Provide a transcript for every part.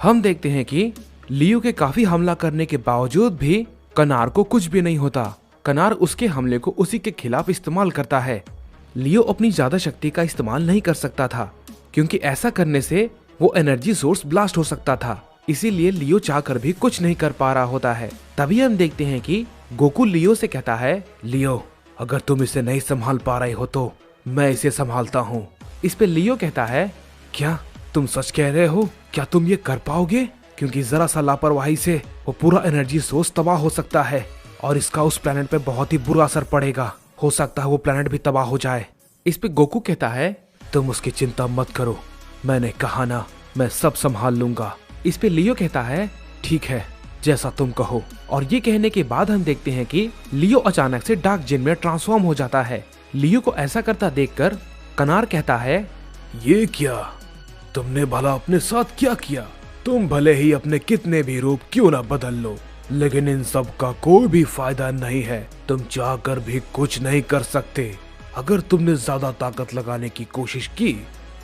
हम देखते हैं कि लियो के काफी हमला करने के बावजूद भी कनार को कुछ भी नहीं होता। कनार उसके हमले को उसी के खिलाफ इस्तेमाल करता है। लियो अपनी ज्यादा शक्ति का इस्तेमाल नहीं कर सकता था क्योंकि ऐसा करने से वो एनर्जी सोर्स ब्लास्ट हो सकता था, इसीलिए लियो चाहकर भी कुछ नहीं कर पा रहा होता है। तभी हम देखते हैं कि गोकू लियो से कहता है, लियो अगर तुम इसे नहीं संभाल पा रहे हो तो मैं इसे संभालता हूँ। इस पे लियो कहता है, क्या तुम सच कह रहे हो? क्या तुम ये कर पाओगे? क्योंकि जरा सा लापरवाही से वो पूरा एनर्जी सोर्स तबाह हो सकता है और इसका उस प्लेनेट पे बहुत ही बुरा असर पड़ेगा। हो सकता है वो प्लेनेट भी तबाह हो जाए। इस पे गोकू कहता है, तुम उसकी चिंता मत करो, मैंने कहा ना मैं सब संभाल लूंगा। इस पे लियो कहता है, ठीक है जैसा तुम कहो। और ये कहने के बाद हम देखते हैं कि लियो अचानक से डार्क जिन में ट्रांसफॉर्म हो जाता है। लियो को ऐसा करता देखकर कनार कहता है, ये क्या? तुमने भला अपने साथ क्या किया? तुम भले ही अपने कितने भी रूप क्यों ना बदल लो, लेकिन इन सब का कोई भी फायदा नहीं है। तुम चाहकर भी कुछ नहीं कर सकते। अगर तुमने ज्यादा ताकत लगाने की कोशिश की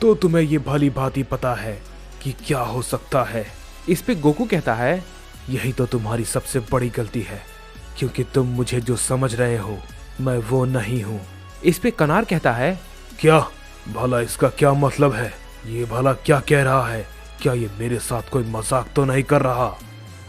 तो तुम्हें ये भली भांति पता है कि क्या हो सकता है। इस पे गोकू कहता है, यही तो तुम्हारी सबसे बड़ी गलती है, क्योंकि तुम मुझे जो समझ रहे हो मैं वो नहीं हूँ। इस पे कनार कहता है, क्या भला इसका क्या मतलब है? ये भला क्या कह रहा है? क्या ये मेरे साथ कोई मजाक तो नहीं कर रहा?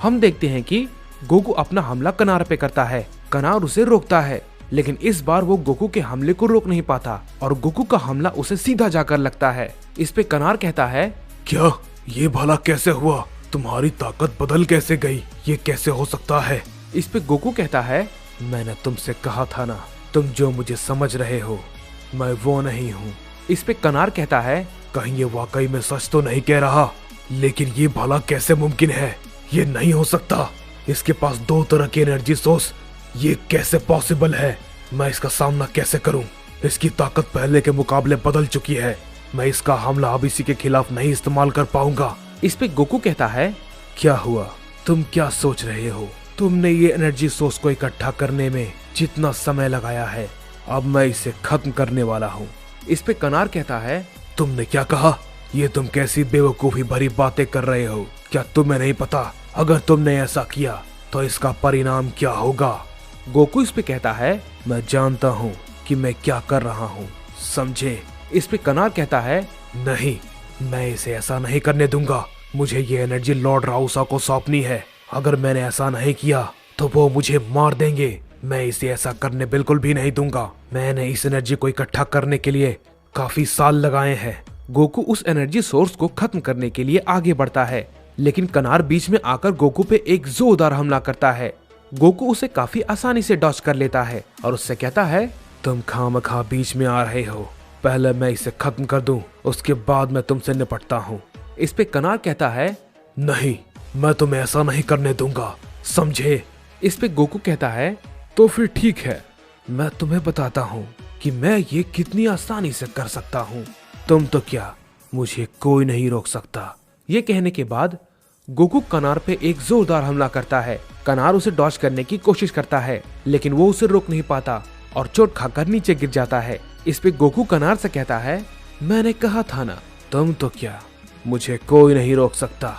हम देखते हैं कि गोकू अपना हमला कनार पे करता है। कनार उसे रोकता है, लेकिन इस बार वो गोकू के हमले को रोक नहीं पाता और गोकू का हमला उसे सीधा जाकर लगता है। इस पे कनार कहता है, क्या ये भला कैसे हुआ? तुम्हारी ताकत बदल कैसे गई? ये कैसे हो सकता है? इस पे गोकू कहता है, मैंने तुमसे कहा था ना, तुम जो मुझे समझ रहे हो मैं वो नहीं हूँ। इस पे कनार कहता है, कहीं ये वाकई में सच तो नहीं कह रहा? लेकिन ये भला कैसे मुमकिन है? ये नहीं हो सकता। इसके पास 2 तरह की एनर्जी सोर्स, ये कैसे पॉसिबल है? मैं इसका सामना कैसे करूं? इसकी ताकत पहले के मुकाबले बदल चुकी है। मैं इसका हमला अब इसी के खिलाफ नहीं इस्तेमाल कर पाऊंगा। इस पे गोकू कहता है, क्या हुआ? तुम क्या सोच रहे हो? तुमने ये एनर्जी सोर्स को इकट्ठा करने में जितना समय लगाया है, अब मैं इसे खत्म करने वाला हूँ। इस पे कनार कहता है, तुमने क्या कहा? ये तुम कैसी बेवकूफी भरी बातें कर रहे हो? क्या तुम्हें नहीं पता अगर तुमने ऐसा किया तो इसका परिणाम क्या होगा? गोकू इस पे कहता है, मैं जानता हूँ कि मैं क्या कर रहा हूँ, समझे? इस पे कनार कहता है, नहीं, मैं इसे ऐसा नहीं करने दूंगा। मुझे ये एनर्जी लॉर्ड राउसा को सौंपनी है। अगर मैंने ऐसा नहीं किया तो वो मुझे मार देंगे। मैं इसे ऐसा करने बिल्कुल भी नहीं दूंगा। मैंने इस एनर्जी को इकट्ठा करने के लिए काफी साल लगाए हैं। गोकू उस एनर्जी सोर्स को खत्म करने के लिए आगे बढ़ता है, लेकिन कनार बीच में आकर गोकू पे एक जोरदार हमला करता है। गोकू उसे काफी आसानी से डॉज कर लेता है और उससे कहता है, तुम खामखा बीच में आ रहे हो। पहले मैं इसे खत्म कर दूं, उसके बाद मैं तुमसे निपटता हूँ। इस पे कनार कहता है, नहीं, मैं तुम्हें ऐसा नहीं करने दूंगा, समझे? इस पे गोकू कहता है, तो फिर ठीक है, मैं तुम्हें बताता हूँ कि मैं ये कितनी आसानी से कर सकता हूँ। तुम तो क्या, मुझे कोई नहीं रोक सकता। ये कहने के बाद गोकू कनार पे एक जोरदार हमला करता है। कनार उसे डॉज करने की कोशिश करता है, लेकिन वो उसे रोक नहीं पाता और चोट खाकर नीचे गिर जाता है। इस पे गोकू कनार से कहता है, मैंने कहा था ना, तुम तो क्या, मुझे कोई नहीं रोक सकता।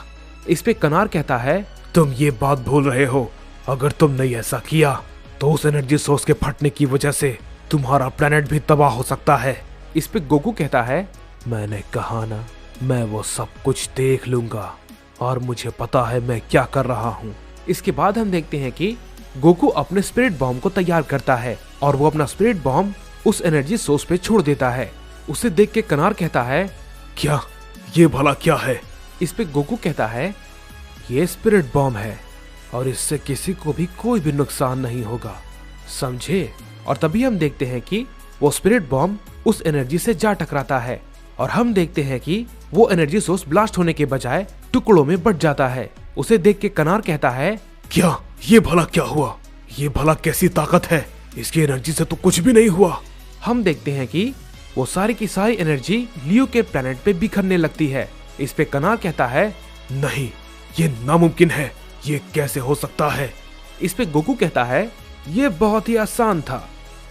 इस पे कनार कहता है, तुम ये बात भूल रहे हो। अगर तुमने ऐसा किया तो उस एनर्जी सोर्स के फटने की वजह से तुम्हारा प्लेनेट भी तबाह हो सकता है। इस पे गोकू कहता है, मैंने कहा ना, मैं वो सब कुछ देख लूंगा और मुझे पता है मैं क्या कर रहा हूँ। इसके बाद हम देखते हैं कि गोकू अपने स्पिरिट बॉम्ब को तैयार करता है और वो अपना स्पिरिट बॉम्ब उस एनर्जी सोर्स पे छोड़ देता है। उसे देख के कनार कहता है, क्या ये भला क्या है? इस पे गोकू कहता है, ये स्पिरिट बॉम्ब है और इससे किसी को भी कोई भी नुकसान नहीं होगा, समझे? और तभी हम देखते हैं कि वो स्पिरिट बॉम्ब उस एनर्जी से जा टकराता है और हम देखते हैं कि वो एनर्जी सोर्स ब्लास्ट होने के बजाय टुकड़ों में बट जाता है। उसे देख के कनार कहता है, क्या ये भला क्या हुआ? ये भला कैसी ताकत है? इसकी एनर्जी से तो कुछ भी नहीं हुआ। हम देखते हैं कि वो सारी की सारी एनर्जी लियो के प्लेनेट पे बिखरने लगती है। इस पे कनार कहता है, नहीं, ये नामुमकिन है, ये कैसे हो सकता है? इस पे गोकू कहता है, ये बहुत ही आसान था।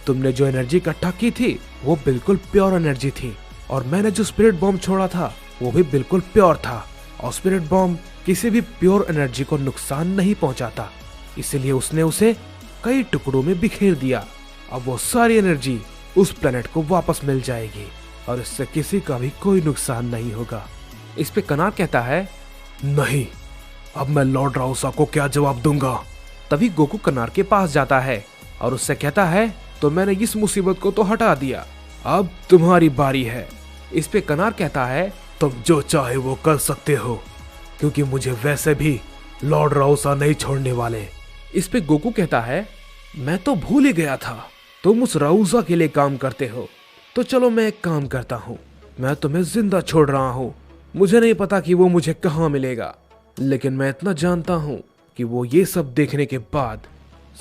तुमने जो एनर्जी इकट्ठा की थी वो बिल्कुल प्योर एनर्जी थी और मैंने जो स्पिरिट बॉम्ब छोड़ा था वो भी बिल्कुल प्योर था और स्पिरिट बॉम्ब किसी भी प्योर एनर्जी को नुकसान नहीं पहुंचाता, इसलिए उसने उसे कई टुकड़ों में बिखेर दिया। अब वो सारी एनर्जी उस प्लेनेट को वापस मिल जाएगी और इससे किसी का भी कोई नुकसान नहीं होगा। इस पे कनार कहता है, नहीं, अब मैं लॉर्ड राउसा को क्या जवाब दूंगा। तभी गोकू कनार के पास जाता है और उससे कहता है, तो मैंने इस मुसीबत को तो हटा दिया, अब तुम्हारी बारी है। इस पे कनार कहता है, तुम जो चाहे वो कर सकते हो, क्योंकि मुझे वैसे भी लॉर्ड राउसा नहीं छोड़ने वाले। इस पे गोकू कहता है, मैं तो भूल ही गया था तुम उस राउसा के लिए काम करते हो। तो चलो मैं एक काम करता हूँ, मैं तुम्हें जिंदा छोड़ रहा हूँ। मुझे नहीं पता कि वो मुझे कहाँ मिलेगा, लेकिन मैं इतना जानता हूँ कि वो ये सब देखने के बाद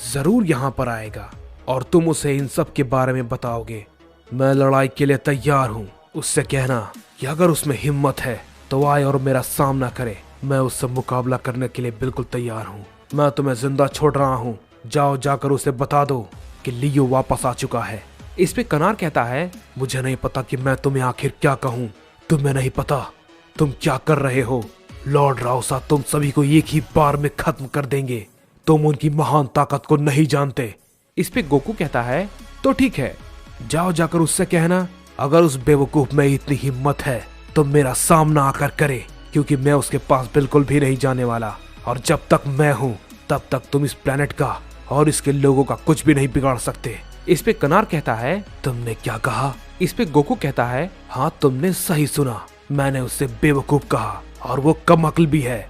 जरूर यहाँ पर आएगा और तुम उसे इन सब के बारे में बताओगे। मैं लड़ाई के लिए तैयार हूँ। उससे कहना कि अगर उसमें हिम्मत है तो आए और मेरा सामना करे। मैं उससे मुकाबला करने के लिए बिल्कुल तैयार हूँ। मैं तुम्हें जिंदा छोड़ रहा हूँ, जाओ जाकर उसे बता दो कि लियो वापस आ चुका है। इस पे कनार कहता है, मुझे नहीं पता कि मैं तुम्हें आखिर क्या कहूँ। तुम्हें नहीं पता तुम क्या कर रहे हो। लॉर्ड राउसा तुम सभी को एक ही बार में खत्म कर देंगे। तुम उनकी महान ताकत को नहीं जानते। इस पे गोकू कहता है, तो ठीक है, जाओ जाकर उससे कहना अगर उस बेवकूफ में इतनी हिम्मत है तो मेरा सामना आकर करे, क्योंकि मैं उसके पास बिल्कुल भी नहीं जाने वाला। और जब तक मैं हूँ तब तक तुम इस प्लेनेट का और इसके लोगों का कुछ भी नहीं बिगाड़ सकते। इस पे कनार कहता है, तुमने क्या कहा। इस पे गोकू कहता है, हाँ तुमने सही सुना, मैंने उससे बेवकूफ कहा और वो कम अक्ल भी है।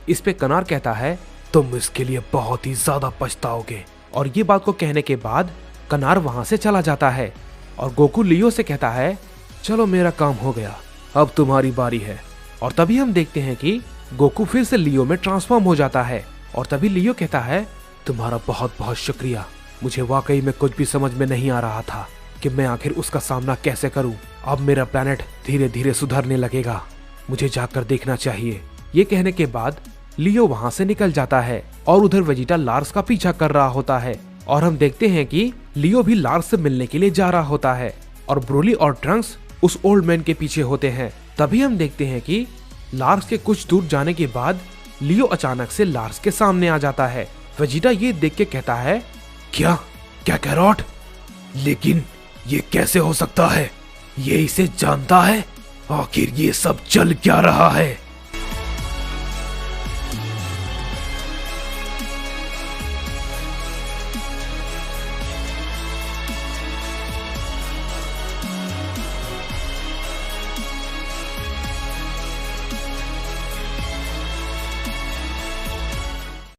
इस पे कनार कहता है, तुम इसके लिए बहुत ही ज्यादा पछताओगे। और ये बात को कहने के बाद कनार वहां से चला जाता है और गोकू लियो से कहता है, चलो मेरा काम हो गया, अब तुम्हारी बारी है। और तभी हम देखते हैं कि गोकू फिर से लियो में ट्रांसफॉर्म हो जाता है। और तभी लियो कहता है, तुम्हारा बहुत बहुत शुक्रिया। मुझे वाकई में कुछ भी समझ में नहीं आ रहा था कि मैं आखिर उसका सामना कैसे करूं। अब मेरा प्लेनेट धीरे धीरे सुधरने लगेगा, मुझे जाकर देखना चाहिए। ये कहने के बाद लियो वहां से निकल जाता है और उधर वेजिटा लार्स का पीछा कर रहा होता है। और हम देखते हैं कि लियो भी लार्स से मिलने के लिए जा रहा होता है और ब्रोली और ट्रंक्स उस ओल्ड मैन के पीछे होते हैं। तभी हम देखते हैं कि लार्स के कुछ दूर जाने के बाद लियो अचानक से लार्स के सामने आ जाता है। वेजिटा ये देख के कहता है, क्या क्या कैरोट, लेकिन ये कैसे हो सकता है। ये इसे जानता है, आखिर ये सब चल क्या रहा है।